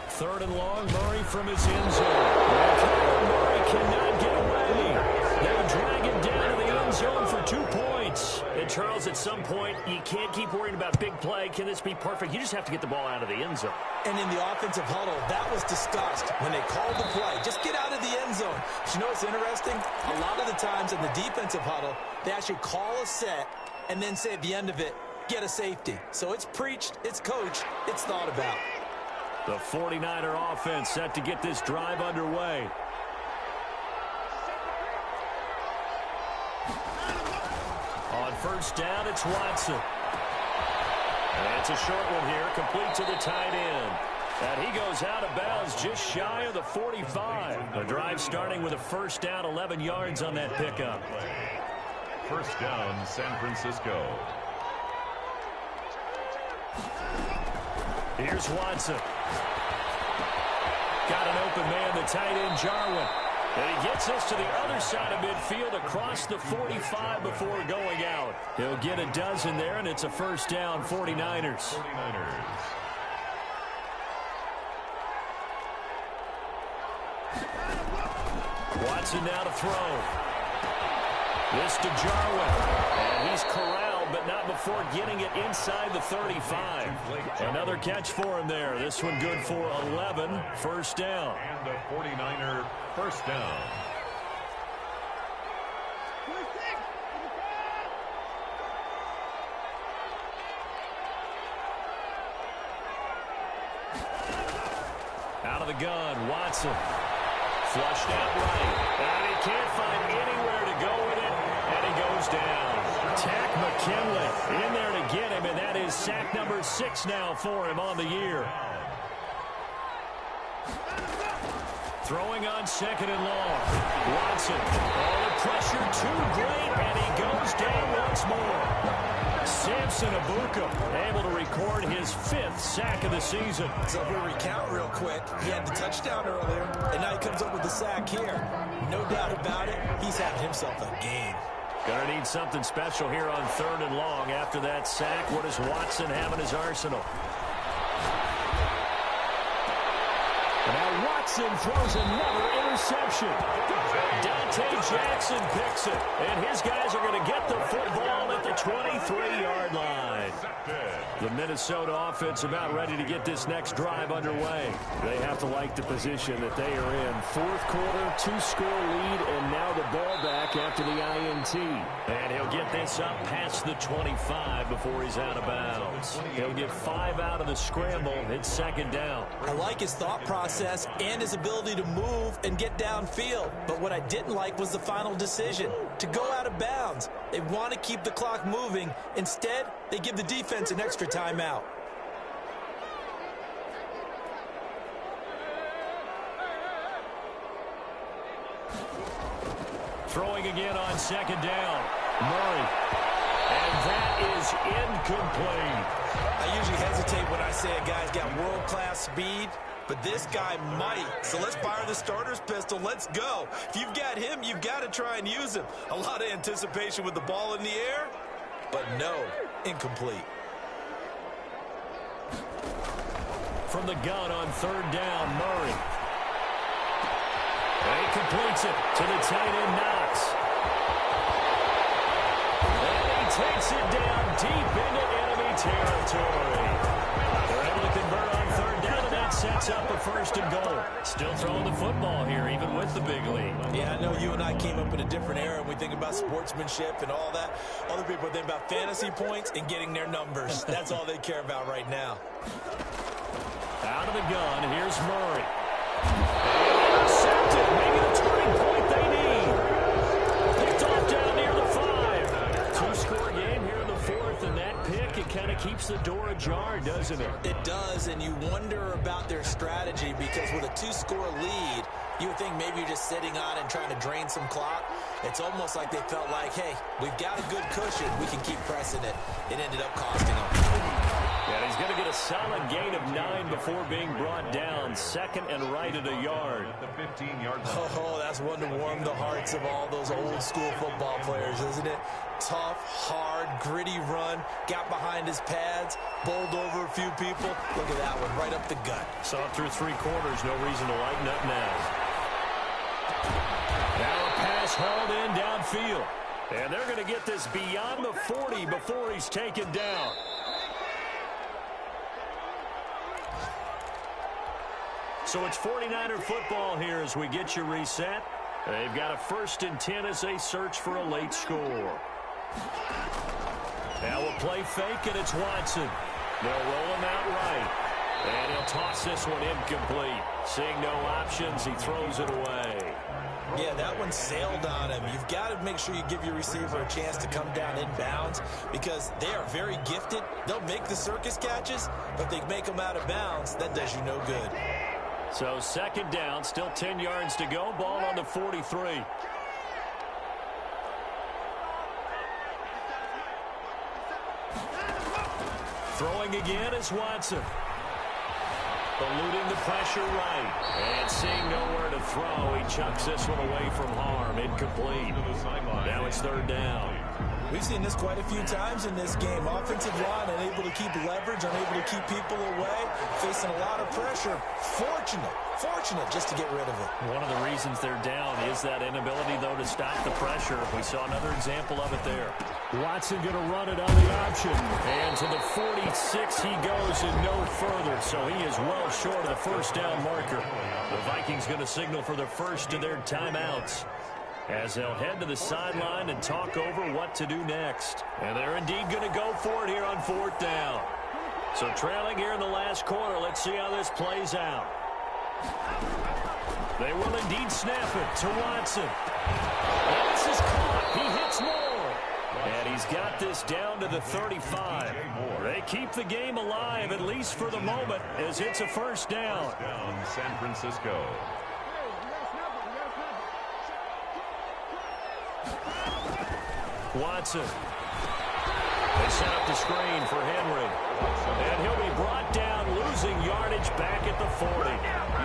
3rd and long, Murray from his end zone. Murray cannot get away. They'll drag it down to the end zone for 2 points. And Charles, at some point, you can't keep worrying about big play. Can this be perfect? You just have to get the ball out of the end zone. And in the offensive huddle, that was discussed when they called the play. Just get out of the end zone. But you know what's interesting? A lot of the times in the defensive huddle, they actually call a set and then say at the end of it, get a safety. So it's preached, it's coached, it's thought about. The 49er offense set to get this drive underway. On 1st down, it's Watson. And it's a short one here, complete to the tight end. And he goes out of bounds just shy of the 45. The drive starting with a 1st down, 11 yards on that pickup. 1st down, San Francisco. Here's Watson. Got an open man, the tight end, Jarwin. And he gets us to the other side of midfield across the 45 before going out. He'll get a dozen there, and it's a 1st down, 49ers. Watson now to throw. This to Jarwin. And he's corralled, but not before getting it inside the 35. Another catch for him there. This one good for 11. 1st down. And a 49er 1st down. Out of the gun, Watson. Flushed out right. And he can't find anywhere to go with it. And he goes down. Tack McKinley in there to get him, and that is sack number 6 now for him on the year. Throwing on 2nd and long. Watson. All the pressure too great, and he goes down once more. Samson Abuka able to record his 5th sack of the season. So if we recount real quick, he had the touchdown earlier, and now he comes up with the sack here. No doubt about it, he's having himself a game. Gonna need something special here on 3rd and long after that sack. What does Watson have in his arsenal? And now Watson throws another interception. Dante Jackson picks it, and his guys are going to get the football at the 23-yard line. The Minnesota offense about ready to get this next drive underway. They have to like the position that they are in. 4th quarter, 2-score lead, and now the ball back after the INT. And he'll get this up past the 25 before he's out of bounds. He'll get 5 out of the scramble. It's 2nd down. I like his thought process and his ability to move and get downfield. But what I didn't like was the final decision, to go out of bounds. They want to keep the clock moving. Instead, they give the defense an extra timeout. Throwing again on 2nd down. Murray. And that is incomplete. I usually hesitate when I say a guy's got world-class speed, but this guy might. So let's fire the starter's pistol. Let's go. If you've got him, you've got to try and use him. A lot of anticipation with the ball in the air, but no, incomplete. From the gun on third down, Murray. And he completes it to the tight end, Knox. And he takes it down deep into enemy territory. They're able to convert on third down, and that sets up a first and goal. Still throwing the football here, even with the big lead. Yeah, I know you and I came up in a different era, and we think about sportsmanship and all that. Other people think about fantasy points and getting their numbers. That's all they care about right now. Out of the gun, here's Murray. Intercepted, maybe the turning point they need. Picked off down near the 5. Two-score game here in the fourth, and that pick, it kind of keeps the door ajar, doesn't it? It does, and you wonder about their strategy because with a 2-score lead, you would think maybe you're just sitting on and trying to drain some clock. It's almost like they felt like, hey, we've got a good cushion. We can keep pressing it. It ended up costing them. And he's going to get a solid gain of 9 before being brought down. Second and right at a yard. At the 15-yard line. Oh, that's one to warm the hearts of all those old-school football players, isn't it? Tough, hard, gritty run. Got behind his pads. Bowled over a few people. Look at that one, right up the gut. Saw it through 3 quarters. No reason to lighten up now. Now a pass hauled in downfield. And they're going to get this beyond the 40 before he's taken down. So it's 49er football here as we get you reset. They've got a 1st and 10 as they search for a late score. Now we'll play fake, and it's Watson. They'll roll him out right. And he'll toss this one incomplete. Seeing no options, he throws it away. Yeah, that one sailed on him. You've got to make sure you give your receiver a chance to come down inbounds because they are very gifted. They'll make the circus catches, but they make them out of bounds. That does you no good. So second down, still 10 yards to go. Ball on the 43. Throwing again is Watson. Eluding the pressure right. And seeing nowhere to throw, he chucks this one away from harm. Incomplete. Now it's third down. We've seen this quite a few times in this game. Offensive line unable to keep leverage, unable to keep people away, facing a lot of pressure. Fortunate just to get rid of it. One of the reasons they're down is that inability, though, to stop the pressure. We saw another example of it there. Watson going to run it on the option. And to the 46 he goes and no further. So he is well short of the first down marker. The Vikings going to signal for the first of their timeouts, as they'll head to the sideline and talk over what to do next. And they're indeed going to go for it here on 4th down. So trailing here in the last quarter, let's see how this plays out. They will indeed snap it to Watson. And this is caught. He hits more. And he's got this down to the 35. They keep the game alive, at least for the moment, as it's a first down. Down San Francisco. Watson. They set up the screen for Henry. And he'll be brought down, losing yardage back at the 40.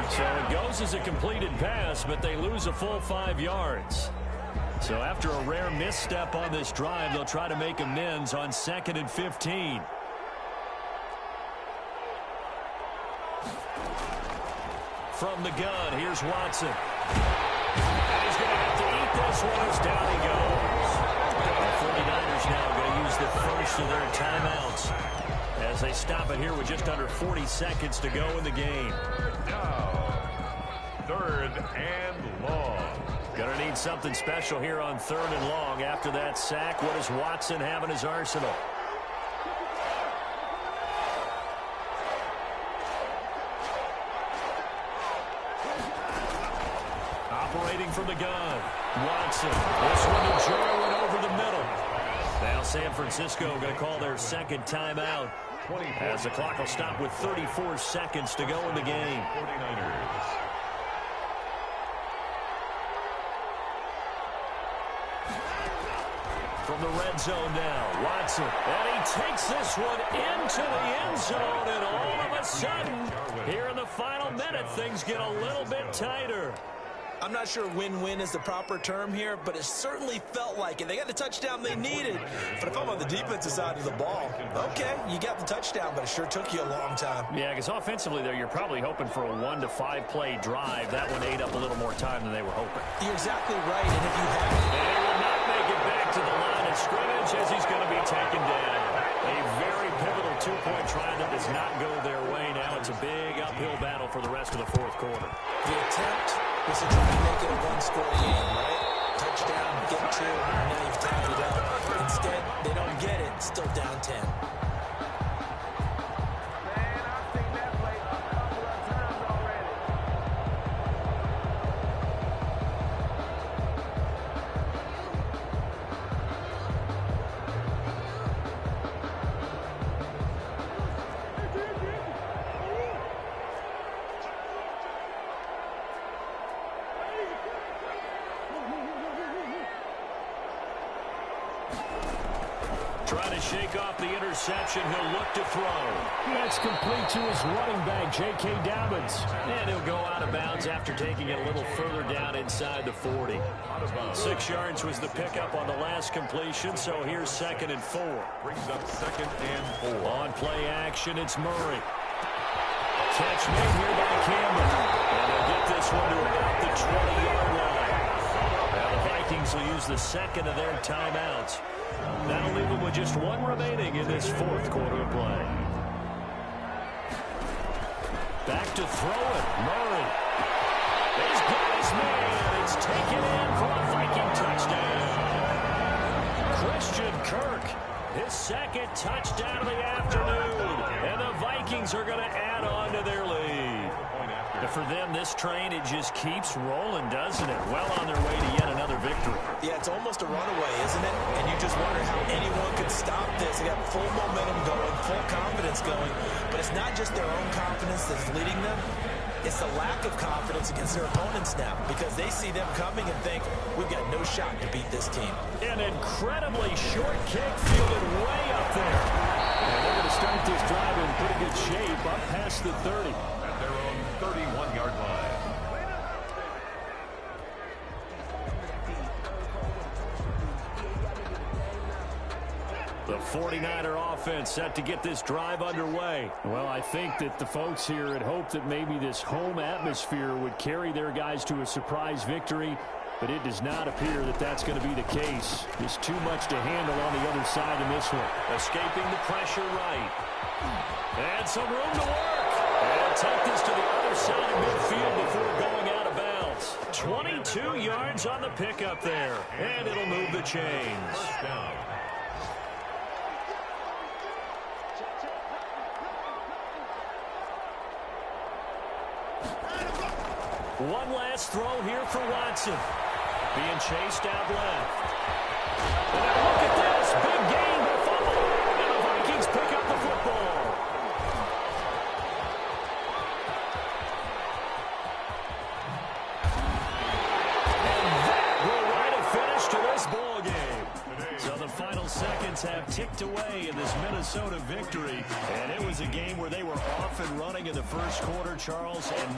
So it goes as a completed pass, but they lose a full 5 yards. So after a rare misstep on this drive, they'll try to make amends on 2nd and 15. From the gun, here's Watson. And he's going to have to eat this one as down he goes. The 49ers now going to use the first of their timeouts as they stop it here with just under 40 seconds to go in the game. Now, 3rd and long. Going to need something special here on 3rd and long. After that sack, what does Watson have in his arsenal? Operating from the gun, Watson. This one to Jarwin over the middle. Now San Francisco going to call their second timeout, as the clock will stop with 34 seconds to go in the game. 49ers. From the red zone now, Watson. And he takes this one into the end zone, and all of a sudden, here in the final minute, things get a little bit tighter. I'm not sure win-win is the proper term here, but it certainly felt like it. They got the touchdown they needed. But if I'm on the defensive side of the ball, okay, you got the touchdown, but it sure took you a long time. Yeah, because offensively there, you're probably hoping for a 1 to 5 play drive. That one ate up a little more time than they were hoping. You're exactly right, and if you have it. They will not make it back to the line of scrimmage as he's going to be taken down. A very pivotal two-point try that does not go their way. Now it's a big uphill battle for the rest of the fourth quarter. The attempt was to try to make it a one-score game, right? Touchdown, get 2, and now you've tacked it up. Instead, they don't get it, still down 10. Trying to shake off the interception. He'll look to throw. That's complete to his running back, J.K. Dobbins. And he'll go out of bounds after taking it a little further down inside the 40. 6 yards was the pickup on the last completion, so here's 2nd and 4. Brings up 2nd and 4. On play action, it's Murray. Catch made here by Campbell. And they'll get this one to about the 20-yard line. Now the Vikings will use the second of their timeouts. That'll leave them with just 1 remaining in this fourth quarter of play. Back to throw it. Murray. He's got his man. It's taken in for a Viking touchdown. Christian Kirk, his 2nd touchdown of the afternoon. And the Vikings are going to add on to their lead. And for them, this train, it just keeps rolling, doesn't it? Well on their way to yet another victory. Yeah, it's almost a runaway, isn't it? And you just wonder how anyone could stop this. They got full momentum going, full confidence going. But it's not just their own confidence that's leading them. It's the lack of confidence against their opponents now, because they see them coming and think, we've got no shot to beat this team. An incredibly short kick fielded way up there. And they're going to start this drive in pretty good shape up past the 30. At their own 31-yard line. The 49er offense set to get this drive underway. Well, I think that the folks here had hoped that maybe this home atmosphere would carry their guys to a surprise victory, but it does not appear that that's going to be the case. There's too much to handle on the other side in this one. Escaping the pressure right. And some room to work. And take this to the other side of midfield before going out of bounds. 22 yards on the pickup there. And it'll move the chains. First down. One last throw here for Watson. Being chased out left. And look at this. Big gain, but fumble. And the Vikings pick up the football. And that will write a finish to this ball game. So the final seconds have ticked away in this Minnesota victory. And it was a game where they were off and running in the first quarter, Charles. And